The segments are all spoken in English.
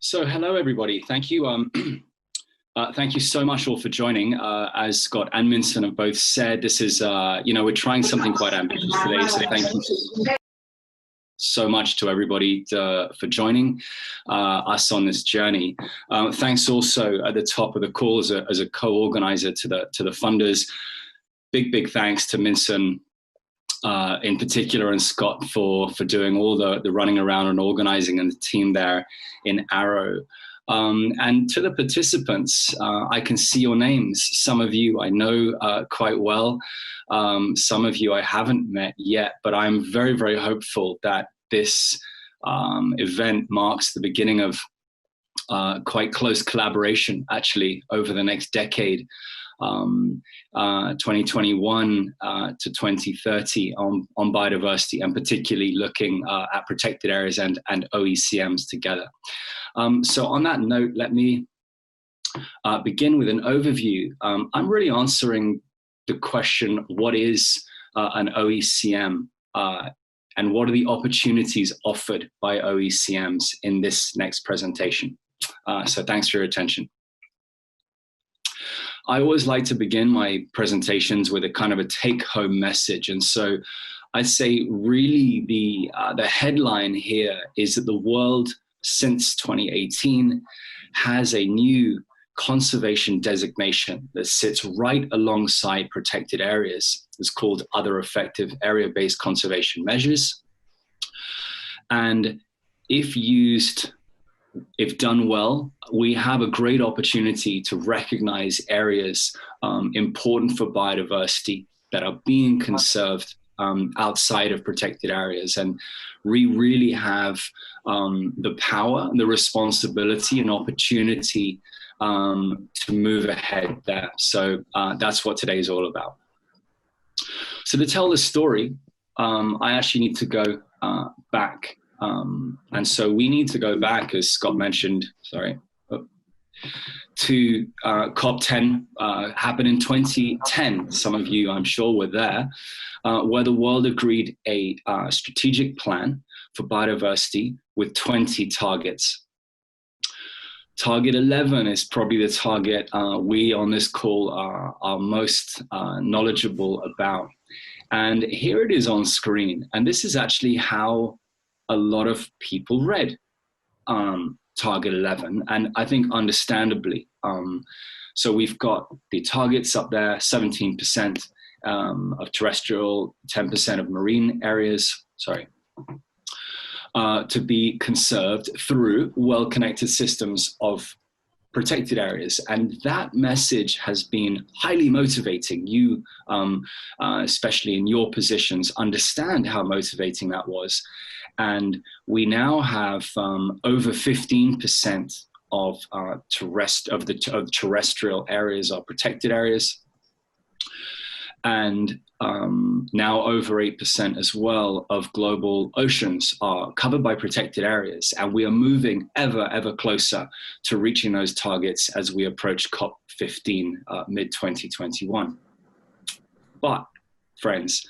So hello, everybody. Thank you. Thank you so much all for joining. As Scott and Minson have both said, this is, we're trying something quite ambitious today. So thank you so much to everybody for joining us on this journey. Thanks also at the top of the call as a co-organizer to the funders. Big thanks to Minson in particular, and Scott for doing all the running around and organizing, and the team there in Arrow. And to the participants, I can see your names. Some of you I know quite well. Some of you I haven't met yet, but I'm very hopeful that this event marks the beginning of quite close collaboration, actually, over the next decade. 2021 to 2030 on biodiversity, and particularly looking at protected areas and OECMs together. So on that note, let me begin with an overview. I'm really answering the question, what is an OECM and what are the opportunities offered by OECMs in this next presentation? So thanks for your attention. I always like to begin my presentations with a kind of a take-home message. And so I'd say really the headline here is that the world since 2018 has a new conservation designation that sits right alongside protected areas. It's called Other Effective Area-Based Conservation Measures. And if done well, we have a great opportunity to recognize areas important for biodiversity that are being conserved outside of protected areas. And we really have the power, the responsibility and opportunity to move ahead there. So that's what today is all about. So to tell the story, I actually need to go back. And so we need to go back, as Scott mentioned, to COP10, happened in 2010. Some of you, I'm sure, were there, where the world agreed a strategic plan for biodiversity with 20 targets. Target 11 is probably the target we on this call are most knowledgeable about. And here it is on screen. And this is actually how a lot of people read Target 11, and I think understandably. So we've got the targets up there: 17% of terrestrial, 10% of marine areas, to be conserved through well-connected systems of protected areas. And that message has been highly motivating. You, especially in your positions, understand how motivating that was. And we now have over 15% of the terrestrial areas are protected areas, and now over 8% as well of global oceans are covered by protected areas. And we are moving ever closer to reaching those targets as we approach COP15 mid-2021. But friends,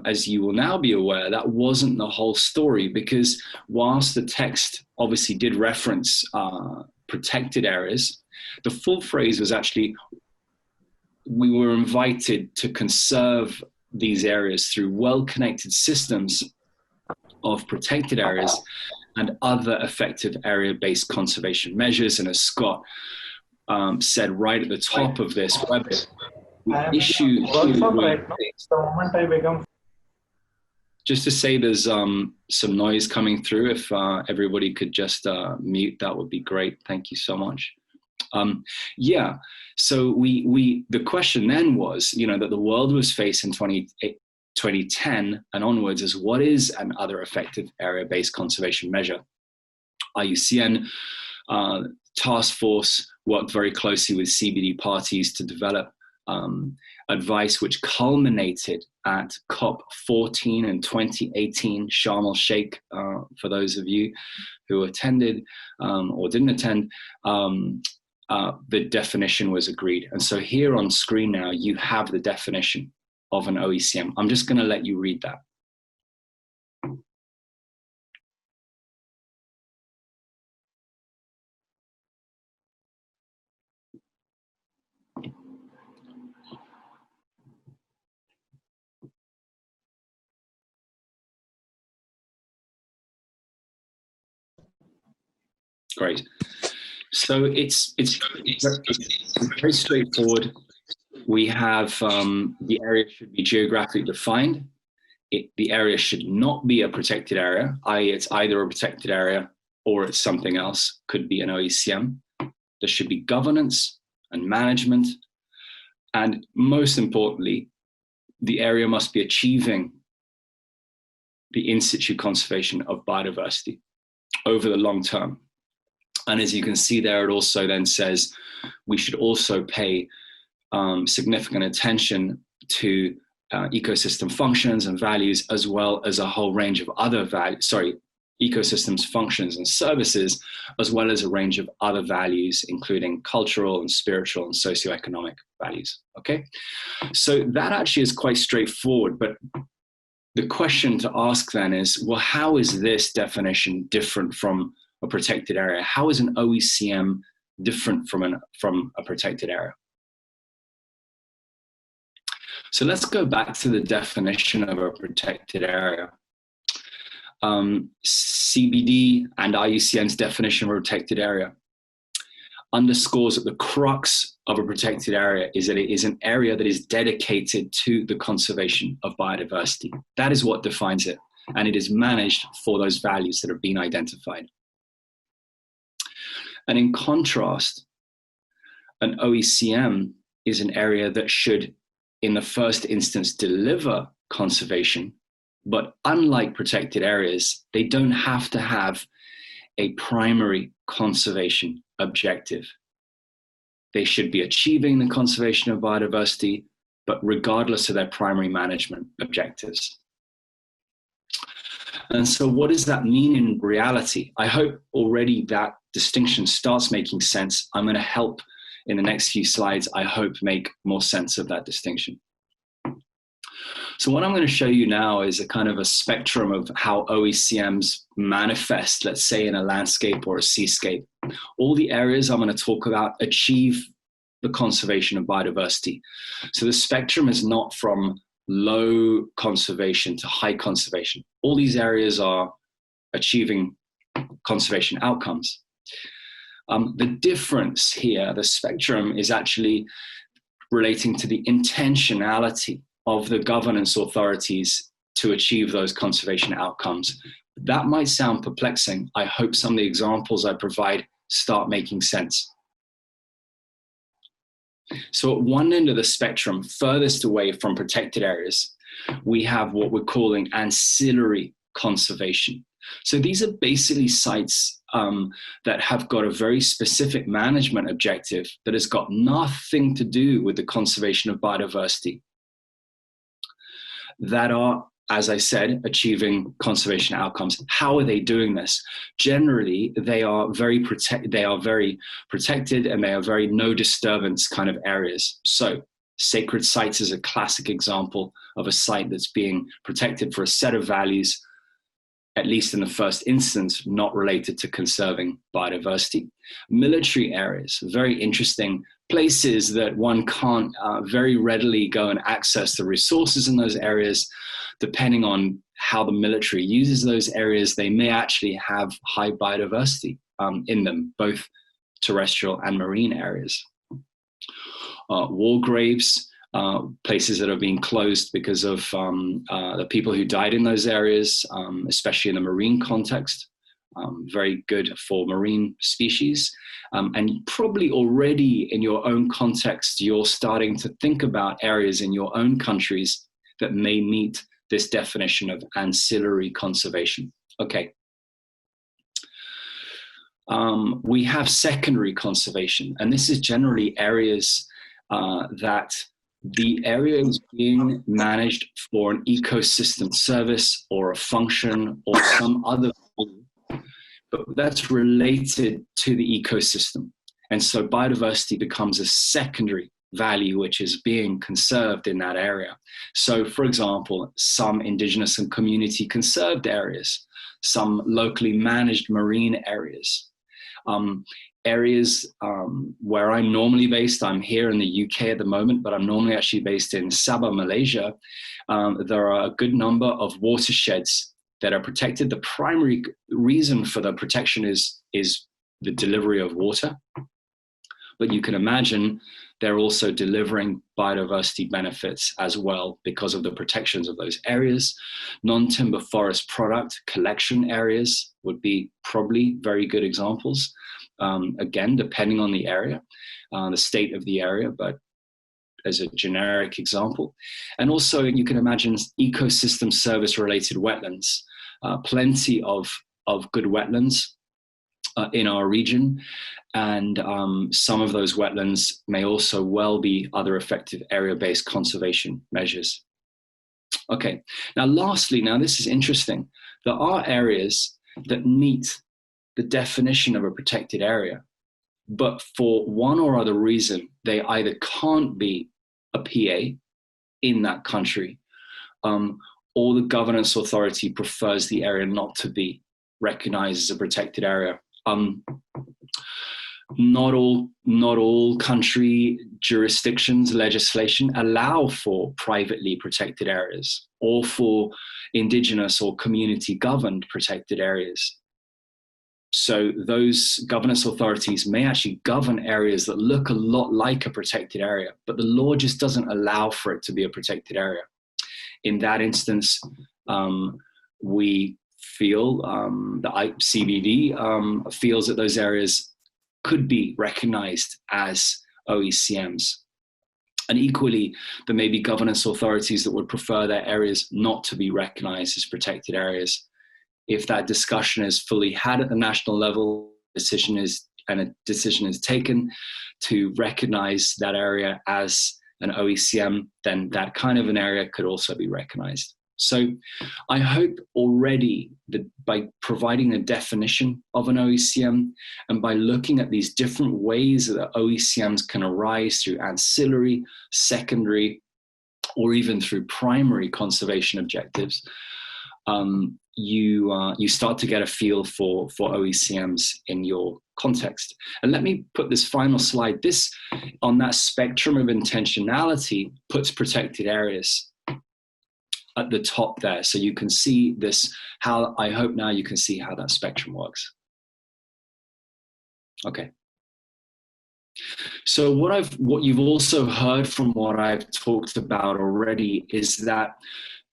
as you will now be aware, that wasn't the whole story, because whilst the text obviously did reference protected areas, the full phrase was actually, we were invited to conserve these areas through well-connected systems of protected areas and other effective area-based conservation measures. And as Scott said right at the top of this webinar, issue just to say there's some noise coming through. If everybody could just mute, that would be great. Thank you so much. So the question then was, that the world was facing 2010 and onwards is, what is an other effective area-based conservation measure? IUCN task force worked very closely with CBD parties to develop advice, which culminated at COP14 in 2018, Sharm el-Sheikh, for those of you who attended or didn't attend. The definition was agreed. And so here on screen now, you have the definition of an OECM. I'm just going to let you read that. Great. So it's very straightforward. We have the area should be geographically defined. The area should not be a protected area, i.e. it's either a protected area or it's something else, could be an OECM. There should be governance and management. And most importantly, the area must be achieving the in situ conservation of biodiversity over the long term. And as you can see there, it also then says we should also pay significant attention to ecosystem functions and values, as well as a whole range of other ecosystems, functions and services, as well as a range of other values, including cultural and spiritual and socioeconomic values. Okay, so that actually is quite straightforward, but the question to ask then is, well, how is this definition different from a protected area? How is an OECM different from a protected area? So let's go back to the definition of a protected area. CBD and IUCN's definition of a protected area underscores that the crux of a protected area is that it is an area that is dedicated to the conservation of biodiversity. That is what defines it, and it is managed for those values that have been identified. And in contrast, an OECM is an area that should, in the first instance, deliver conservation, but unlike protected areas, they don't have to have a primary conservation objective. They should be achieving the conservation of biodiversity, but regardless of their primary management objectives. And so what does that mean in reality? I hope already that distinction starts making sense. I'm going to help in the next few slides, I hope, make more sense of that distinction. So what I'm going to show you now is a kind of a spectrum of how OECMs manifest, let's say in a landscape or a seascape. All the areas I'm going to talk about achieve the conservation of biodiversity. So the spectrum is not from low conservation to high conservation. All these areas are achieving conservation outcomes. The difference here, the spectrum, is actually relating to the intentionality of the governance authorities to achieve those conservation outcomes. That might sound perplexing. I hope some of the examples I provide start making sense. So at one end of the spectrum, furthest away from protected areas, we have what we're calling ancillary conservation. So these are basically sites that have got a very specific management objective that has got nothing to do with the conservation of biodiversity, that are, as I said, achieving conservation outcomes. How are they doing this? Generally, they are very protected, and they are very no disturbance kind of areas. So sacred sites is a classic example of a site that's being protected for a set of values, at least in the first instance, not related to conserving biodiversity. Military areas, very interesting places that one can't very readily go and access the resources in those areas. Depending on how the military uses those areas, they may actually have high biodiversity in them, both terrestrial and marine areas. War graves, places that are being closed because of the people who died in those areas, especially in the marine context. Very good for marine species. And probably already in your own context, you're starting to think about areas in your own countries that may meet this definition of ancillary conservation. Okay. We have secondary conservation, and this is generally areas that the area is being managed for an ecosystem service or a function or some other value, but that's related to the ecosystem. And so biodiversity becomes a secondary value which is being conserved in that area. So for example, some indigenous and community conserved areas, some locally managed marine areas, areas where I'm normally based. I'm here in the UK at the moment, but I'm normally actually based in Sabah, Malaysia. There are a good number of watersheds that are protected. The primary reason for the protection is the delivery of water, but you can imagine they're also delivering biodiversity benefits as well because of the protections of those areas. Non-timber forest product collection areas would be probably very good examples. Again, depending on the area, the state of the area, but as a generic example. And also you can imagine ecosystem service related wetlands, plenty of good wetlands in our region. And some of those wetlands may also well be other effective area-based conservation measures. Okay, now lastly, now this is interesting. There are areas that meet the definition of a protected area, but for one or other reason, they either can't be a PA in that country, or the governance authority prefers the area not to be recognized as a protected area. Not all country jurisdictions, legislation allow for privately protected areas or for indigenous or community governed protected areas. So those governance authorities may actually govern areas that look a lot like a protected area, but the law just doesn't allow for it to be a protected area. In that instance, we feel, the CBD feels that those areas could be recognized as OECMs. And equally, there may be governance authorities that would prefer their areas not to be recognized as protected areas. If that discussion is fully had at the national level, a decision is taken to recognize that area as an OECM, then that kind of an area could also be recognized. So I hope already that by providing a definition of an OECM and by looking at these different ways that OECMs can arise through ancillary, secondary, or even through primary conservation objectives, you start to get a feel for OECMs in your context. And let me put this final slide. This, on that spectrum of intentionality, puts protected areas at the top there. So you can see this, how I hope now you can see how that spectrum works. Okay. So what you've also heard from what I've talked about already is that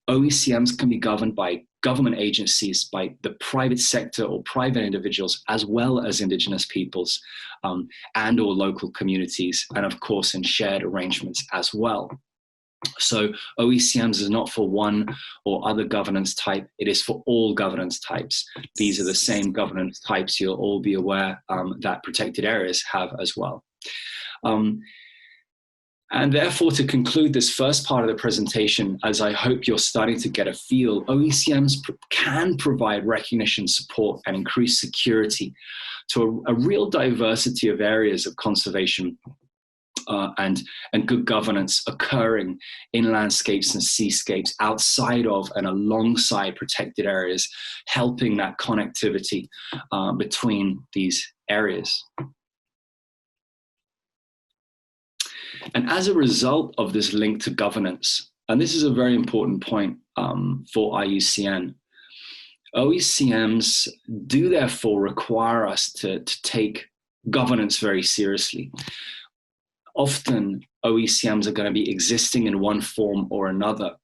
OECMs can be governed by government agencies, by the private sector or private individuals, as well as indigenous peoples and or local communities, and of course in shared arrangements as well. So OECMs is not for one or other governance type, it is for all governance types. These are the same governance types you'll all be aware that protected areas have as well. And therefore, to conclude this first part of the presentation, as I hope you're starting to get a feel, OECMs can provide recognition, support, and increased security to a real diversity of areas of conservation and good governance occurring in landscapes and seascapes outside of and alongside protected areas, helping that connectivity between these areas. And as a result of this link to governance, and this is a very important point for IUCN, OECMs do therefore require us to take governance very seriously. Often OECMs are going to be existing in one form or another.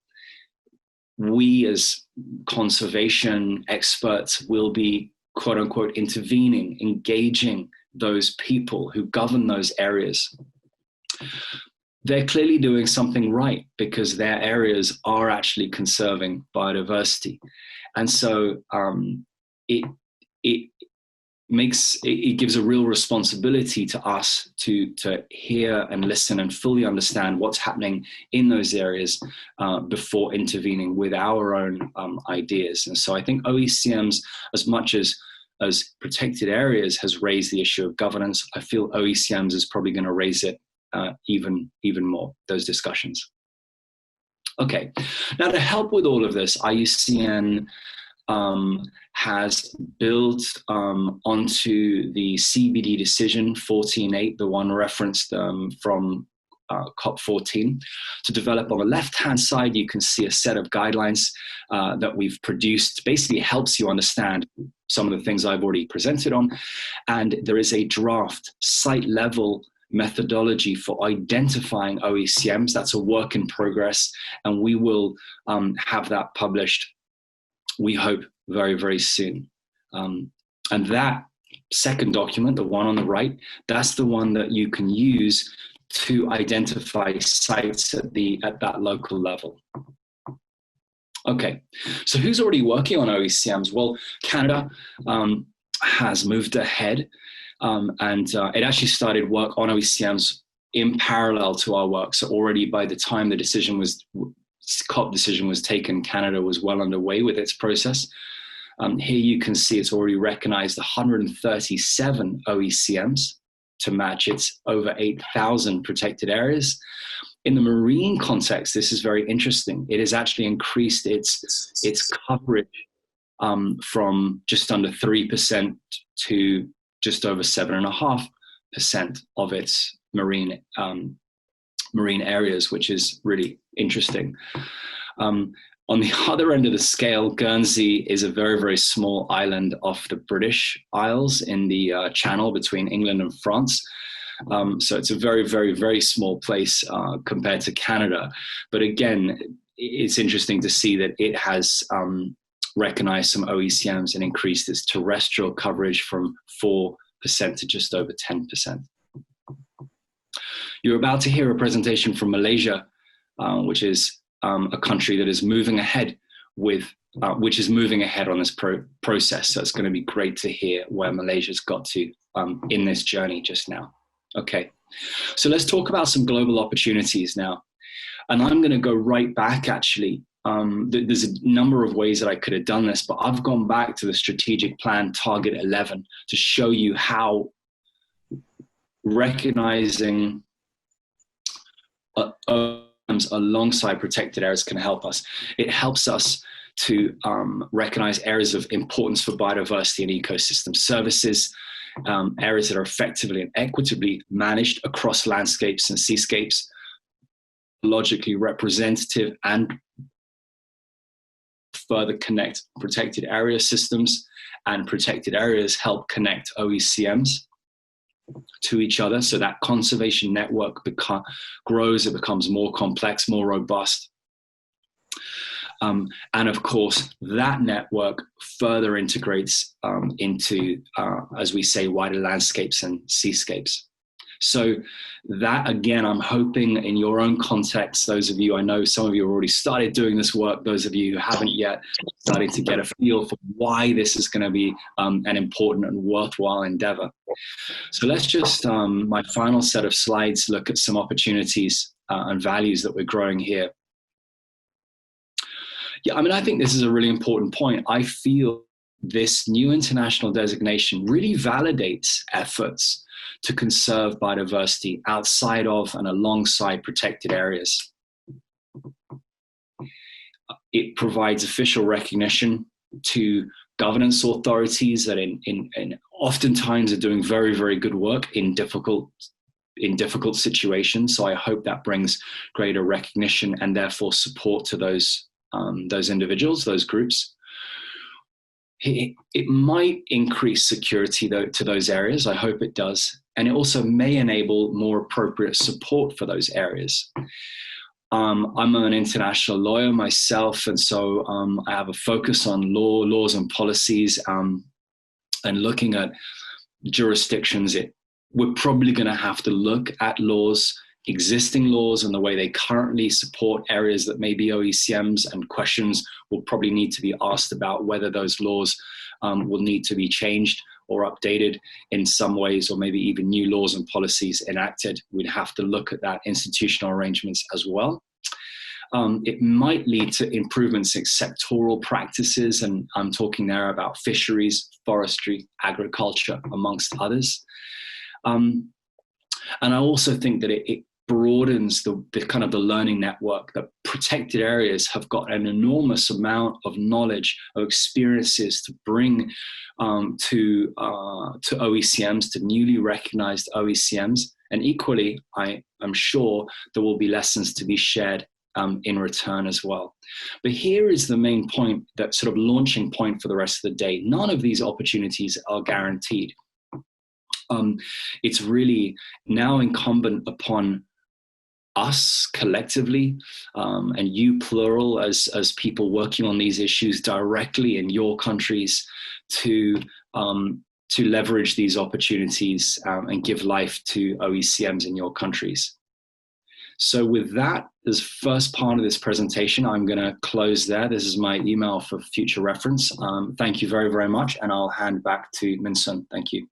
We as conservation experts will be, quote unquote, intervening, engaging those people who govern those areas. They're clearly doing something right because their areas are actually conserving biodiversity. And so it gives a real responsibility to us to hear and listen and fully understand what's happening in those areas before intervening with our own ideas. And so I think OECMs, as much as protected areas has raised the issue of governance, I feel OECMs is probably going to raise it even more, those discussions. Okay, now to help with all of this, IUCN has built onto the CBD decision 14.8, the one referenced from COP14 to develop. On the left-hand side, you can see a set of guidelines that we've produced. Basically helps you understand some of the things I've already presented on. And there is a draft site-level methodology for identifying OECMs. That's a work in progress, and we will have that published, we hope, very, very soon. And that second document, the one on the right, that's the one that you can use to identify sites at that local level. Okay, so who's already working on OECMs? Well, Canada has moved ahead, and it actually started work on OECMs in parallel to our work. So already by the time the COP decision was taken, Canada was well underway with its process. Here you can see it's already recognized 137 OECMs to match its over 8,000 protected areas. In the marine context, this is very interesting. It has actually increased its coverage from just under 3% to just over 7.5% of its marine areas, which is really interesting. On the other end of the scale, Guernsey is a very, very small island off the British Isles in the channel between England and France. So it's a very, very, very small place compared to Canada. But again, it's interesting to see that it has recognized some OECMs and increased its terrestrial coverage from 4% to just over 10%. You're about to hear a presentation from Malaysia, which is a country that is moving ahead on this process. So it's going to be great to hear where Malaysia's got to in this journey just now. Okay, so let's talk about some global opportunities now. And I'm going to go right back, actually. There's a number of ways that I could have done this, but I've gone back to the strategic plan target 11 to show you how recognizing alongside protected areas can help us. It helps us to recognize areas of importance for biodiversity and ecosystem services, areas that are effectively and equitably managed across landscapes and seascapes, logically representative, and further connect protected area systems, and protected areas help connect OECMs to each other, so that conservation network grows, it becomes more complex, more robust. And of course, that network further integrates into, as we say, wider landscapes and seascapes. So that, again, I'm hoping in your own context, those of you, I know some of you have already started doing this work, those of you who haven't yet, starting to get a feel for why this is going to be an important and worthwhile endeavor. So let's just, my final set of slides, look at some opportunities and values that we're growing here. Yeah, I mean, I think this is a really important point. I feel this new international designation really validates efforts to conserve biodiversity outside of and alongside protected areas. It provides official recognition to governance authorities that oftentimes are doing very, very good work in difficult situations. So I hope that brings greater recognition and therefore support to those individuals, those groups. It might increase security to those areas. I hope it does. And it also may enable more appropriate support for those areas. I'm an international lawyer myself, and so I have a focus on laws and policies, and looking at jurisdictions. We're probably going to have to look at existing laws and the way they currently support areas that may be OECMs, and questions will probably need to be asked about whether those laws will need to be changed or updated in some ways, or maybe even new laws and policies enacted. We'd have to look at that institutional arrangements as well. It might lead to improvements in sectoral practices, and I'm talking there about fisheries, forestry, agriculture, amongst others. And I also think that it broadens the kind of the learning network, that protected areas have got an enormous amount of knowledge, of experiences to bring to OECMs, to newly recognized OECMs, And equally, I am sure there will be lessons to be shared in return as well. But here is the main point, that sort of launching point for the rest of the day. None of these opportunities are guaranteed. It's really now incumbent upon us collectively, and you plural, as people working on these issues directly in your countries, to leverage these opportunities and give life to OECMs in your countries. So with that, as first part of this presentation, I'm going to close there. This is my email for future reference. Thank you very, very much, and I'll hand back to Min Sun. Thank you.